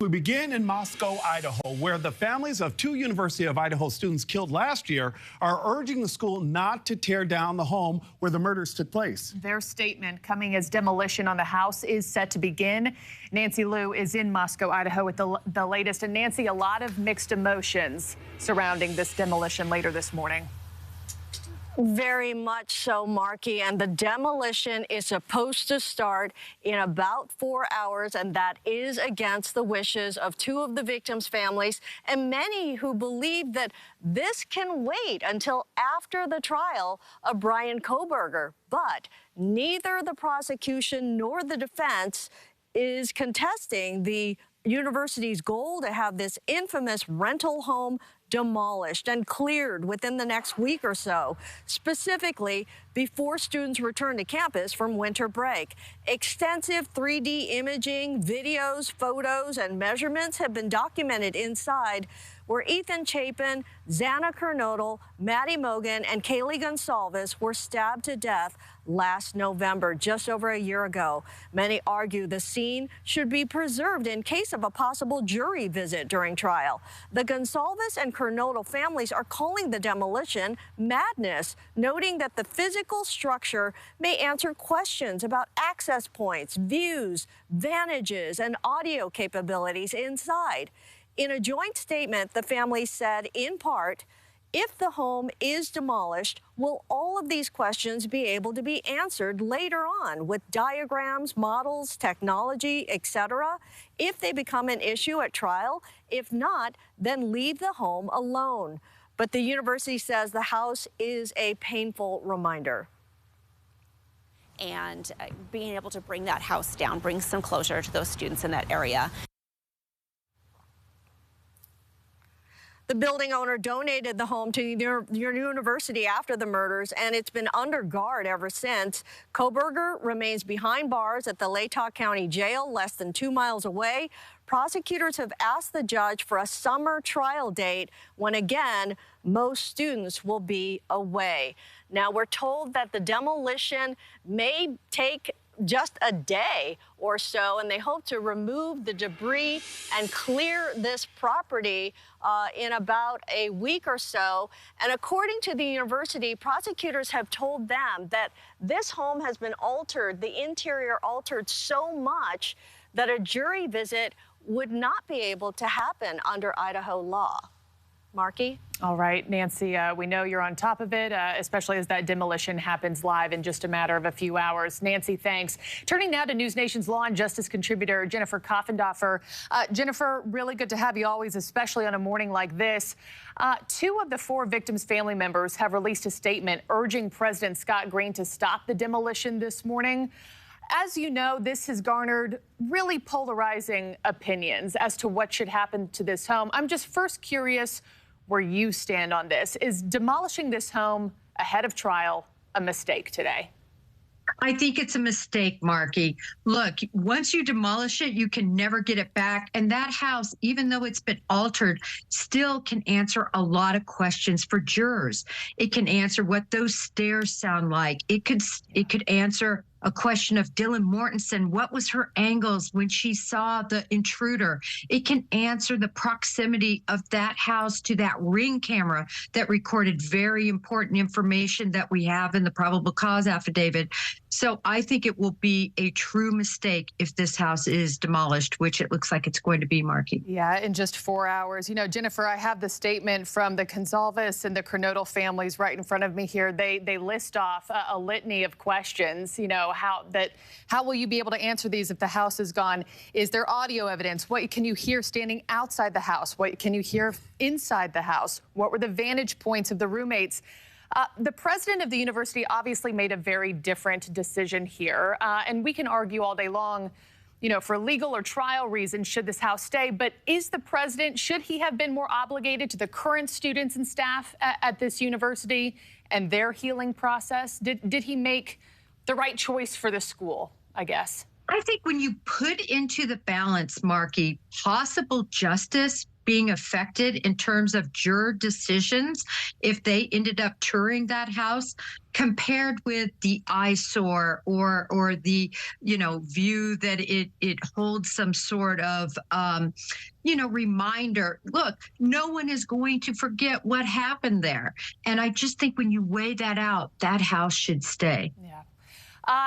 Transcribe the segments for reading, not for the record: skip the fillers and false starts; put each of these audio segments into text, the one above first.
We begin in Moscow, Idaho, where the families of two University of Idaho students killed last year are urging the school not to tear down the home where the murders took place. Their statement coming as demolition on the house is set to begin. Nancy Liu is in Moscow, Idaho with the latest. And Nancy, a lot of mixed emotions surrounding this demolition later this morning. Very much so, Marky, and the demolition is supposed to start in about 4 hours, and that is against the wishes of two of the victims' families and many who believe that this can wait until after the trial of Brian Kohberger. But neither the prosecution nor the defense is contesting the university's goal to have this infamous rental home demolished and cleared within the next week or so, specifically before students return to campus from winter break. Extensive 3D imaging, videos, photos, and measurements have been documented inside, where Ethan Chapin, Xana Kernodle, Maddie Mogan, and Kaylee Gonsalves were stabbed to death last November, just over a year ago. Many argue the scene should be preserved in case of a possible jury visit during trial. The Gonsalves and Kernodle families are calling the demolition madness, noting that the physical structure may answer questions about access points, views, vantages, and audio capabilities inside. In a joint statement, the family said, in part, if the home is demolished, will all of these questions be able to be answered later on with diagrams, models, technology, etc., if they become an issue at trial? If not, then leave the home alone. But the university says the house is a painful reminder. And being able to bring that house down brings some closure to those students in that area. The building owner donated the home to your university after the murders, and it's been under guard ever since. Kohberger remains behind bars at the Latah County Jail, less than 2 miles away. Prosecutors have asked the judge for a summer trial date when, again, most students will be away. Now, we're told that the demolition may take just a day or so, and they hope to remove the debris and clear this property in about a week or so. And according to the university, prosecutors have told them that this home has been altered, the interior altered so much that a jury visit would not be able to happen under Idaho law. Marky? All right, Nancy, we know you're on top of it, especially as that demolition happens live in just a matter of a few hours. Nancy, thanks. Turning now to News Nation's Law and Justice contributor, Jennifer Koffendorfer. Jennifer, really good to have you always, especially on a morning like this. Two of the four victims' family members have released a statement urging President Scott Green to stop the demolition this morning. As you know, this has garnered really polarizing opinions as to what should happen to this home. I'm just first curious where you stand on this. Is demolishing this home ahead of trial a mistake today? I think it's a mistake, Marky. Look, once you demolish it, you can never get it back. And that house, even though it's been altered, still can answer a lot of questions for jurors. It can answer what those stairs sound like. It could answer a question of Dylan Mortensen. What was her angles when she saw the intruder? It can answer the proximity of that house to that ring camera that recorded very important information that we have in the probable cause affidavit. So I think it will be a true mistake if this house is demolished, which it looks like it's going to be, Marky. Yeah, in just 4 hours. You know, Jennifer, I have the statement from the Gonsalves and the Kernodle families right in front of me here. They list off a litany of questions, you know, how will you be able to answer these if the house is gone? Is there audio evidence? What can you hear standing outside the house? What can you hear inside the house? What were the vantage points of the roommates? The president of the university obviously made a very different decision here, and we can argue all day long, you know, for legal or trial reasons, should this house stay? But is the president, should he have been more obligated to the current students and staff at this university and their healing process? Did he make the right choice for the school, I guess? I think when you put into the balance, Marky, possible justice being affected in terms of juror decisions if they ended up touring that house, compared with the eyesore or the view that it holds some sort of reminder. Look, no one is going to forget what happened there, and I just think when you weigh that out, that house should stay. Yeah.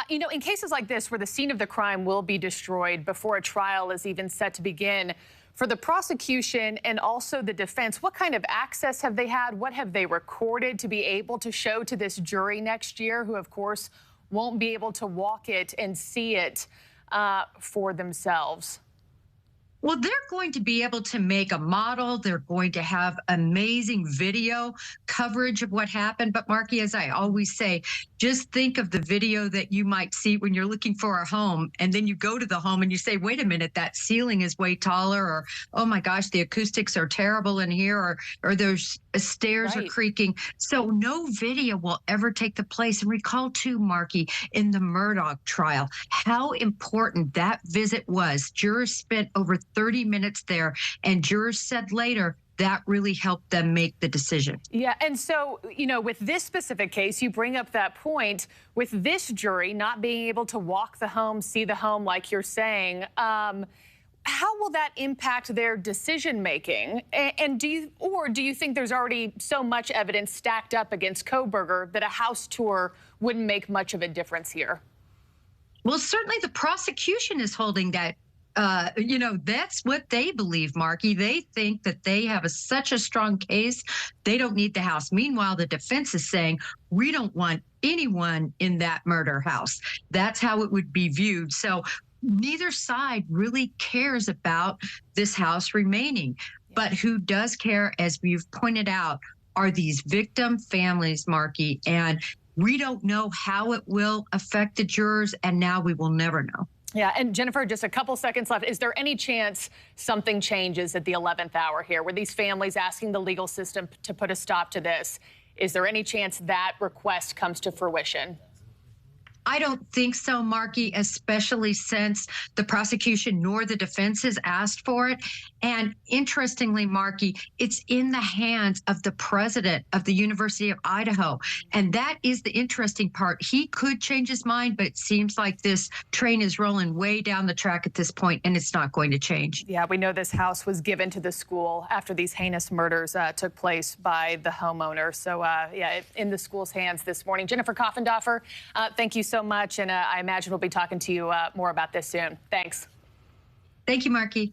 In cases like this where the scene of the crime will be destroyed before a trial is even set to begin, for the prosecution and also the defense, what kind of access have they had? What have they recorded to be able to show to this jury next year, who, of course, won't be able to walk it and see it for themselves? Well, they're going to be able to make a model. They're going to have amazing video coverage of what happened. But Marky, as I always say, just think of the video that you might see when you're looking for a home, and then you go to the home and you say, wait a minute, that ceiling is way taller, or, oh my gosh, the acoustics are terrible in here, or there's stairs are creaking. So no video will ever take the place. And recall too, Marky, in the Murdaugh trial, how important that visit was. Jurors spent over 30 minutes there, and jurors said later that really helped them make the decision. Yeah, and so, with this specific case, you bring up that point, with this jury not being able to walk the home, see the home, like you're saying, how will that impact their decision making? And do you think there's already so much evidence stacked up against Kohberger that a house tour wouldn't make much of a difference here? Well, certainly the prosecution is holding that. That's what they believe, Marky. They think that they have such a strong case, they don't need the house. Meanwhile, the defense is saying, we don't want anyone in that murder house. That's how it would be viewed. So neither side really cares about this house remaining. But who does care, as we've pointed out, are these victim families, Marky. And we don't know how it will affect the jurors, and now we will never know. Yeah, and Jennifer, just a couple seconds left. Is there any chance something changes at the 11th hour here? Were these families asking the legal system to put a stop to this? Is there any chance that request comes to fruition? I don't think so, Marky, especially since the prosecution nor the defense has asked for it. And interestingly, Marky, it's in the hands of the president of the University of Idaho. And that is the interesting part. He could change his mind, but it seems like this train is rolling way down the track at this point, and it's not going to change. Yeah, we know this house was given to the school after these heinous murders took place by the homeowner. So, yeah, in the school's hands this morning. Jennifer Coffendorfer, thank you so much. And I imagine we'll be talking to you more about this soon. Thanks. Thank you, Marky.